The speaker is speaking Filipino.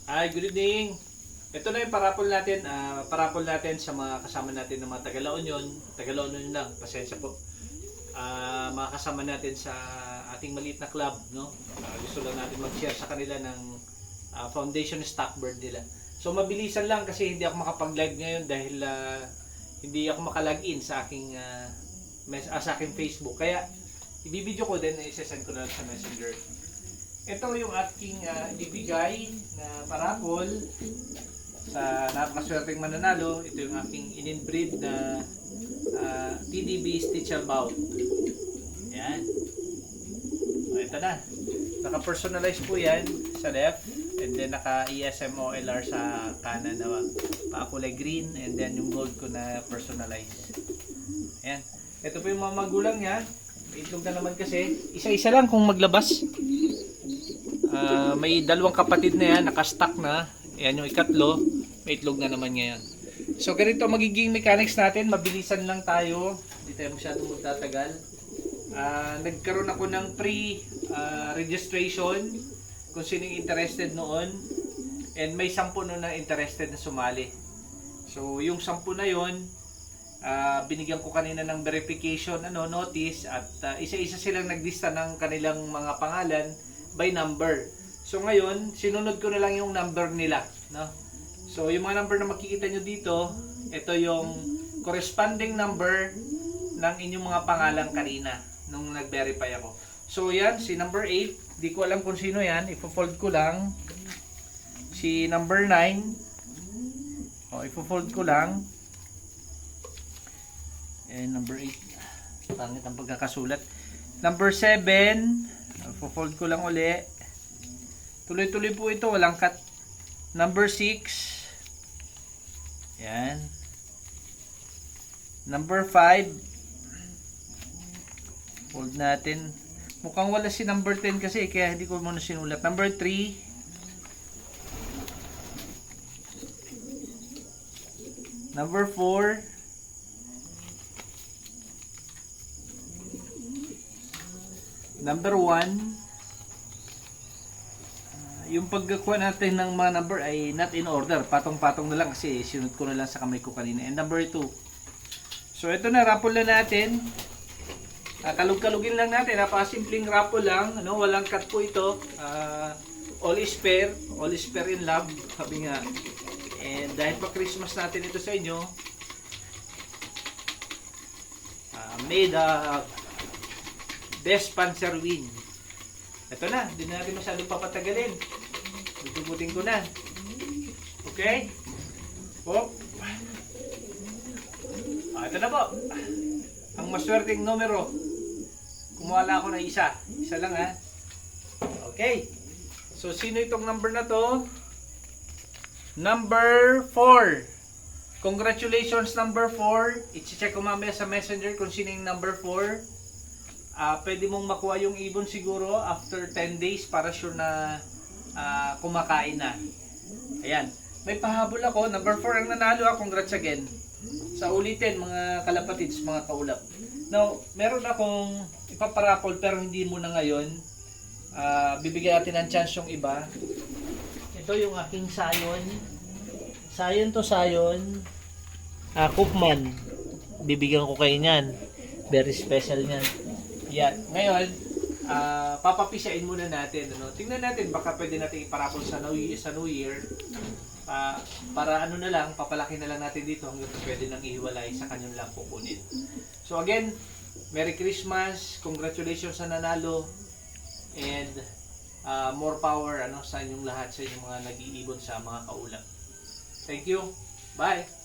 Hi, good evening. Ito na yung parapol natin. Parapol natin sa mga kasama natin ng mga taga-La Union. Taga-La Union lang, pasensya po. Mga kasama natin sa ating maliit na club, no? Gusto lang natin mag-share sa kanila ng foundation stock bird nila. So mabilisan lang kasi hindi ako makapag-live ngayon dahil hindi ako makalagin sa aking Facebook. Kaya ibibideo ko din, i-send ko na sa Messenger. Ito yung aking ibibigay na parapol sa napakaswerteng mananalo. Ito yung aking in-breed na TDB Stichelbaum. Ayan. O, ito na. Naka-personalize po yan sa left. And then naka-ESMOLR sa kanan na pakulay green. And then yung gold ko na personalize. Ayan. Ito po yung mga magulang niya. Itlog na naman kasi. Isa-isa lang kung maglabas. May dalawang kapatid na yan, nakastack na. Ayan yung ikatlo, may itlog na naman ngayon. So ganito magiging mechanics natin, mabilisan lang tayo. Hindi tayo masyadong magtatagal. Nagkaroon ako ng pre-registration kung sino yung interested noon. And may 10 noon na interested na sumali. So yung 10 na yon, binigyan ko kanina ng verification notice at isa-isa silang naglista ng kanilang mga pangalan by number. So ngayon, sinunod ko na lang yung number nila, no? So yung mga number na makikita nyo dito, ito yung corresponding number ng inyong mga pangalan kanina nung nag-verify ako. So yan, si number 8, di ko alam kung sino yan, ipo-fold ko lang. Si number 9, ipo-fold ko lang. And number 8, pangit ang pagkakasulat. Number 7, ipo-fold ko lang uli. Tuloy-tuloy po ito, walang cut. Number 6. Yan. Number 5. Fold natin. Mukhang wala si number 10 kasi kaya hindi ko muna sinulat. Number 3. Number 4. Number 1. Yung pagkakuha natin ng mga number ay not in order. Patong-patong na lang kasi sinunod ko na lang sa kamay ko kanina. And number 2. So ito na, raffle na natin. Kalug-kalugin lang natin. Napakasimpleng raffle lang. Walang cut po ito. All is fair. All is fair in love. Sabi nga. And dahil pa Christmas natin ito sa inyo, may the best sponsor win. Ito na, hindi na natin masyadong papatagalin. Dudubutin ko na. Okay? Hop. Ito na po. Ang maswerteng numero. Kumuha ako ng isa. Isa lang ha. Okay. So, sino itong number na to? Number 4. Congratulations, number 4. I-check ko mamaya sa messenger kung sino yung number 4. Pwede mong makuha yung ibon siguro after 10 days para sure na kumakain na. Ayan. May pahabol ako. Number 4 ang nanalo. Congrats again. Sa ulitin mga kalapatids, mga kaulap. Now, meron akong ipaparapol pero hindi muna ngayon. Bibigyan natin ng chance yung iba. Ito yung aking sayon. Sayon to sayon. Koopman. Bibigyan ko kayo niyan. Very special niyan. Yan. Ngayon, papapisain muna natin. Tingnan natin, baka pwede natin iparapol sa New Year. Para na lang, papalaki na lang natin dito hanggang pwede nang ihiwalay sa kanyang lang kukunin. So again, Merry Christmas, congratulations sa nanalo, and more power sa inyong lahat, sa inyong mga nag-iibon sa mga kaulap. Thank you. Bye!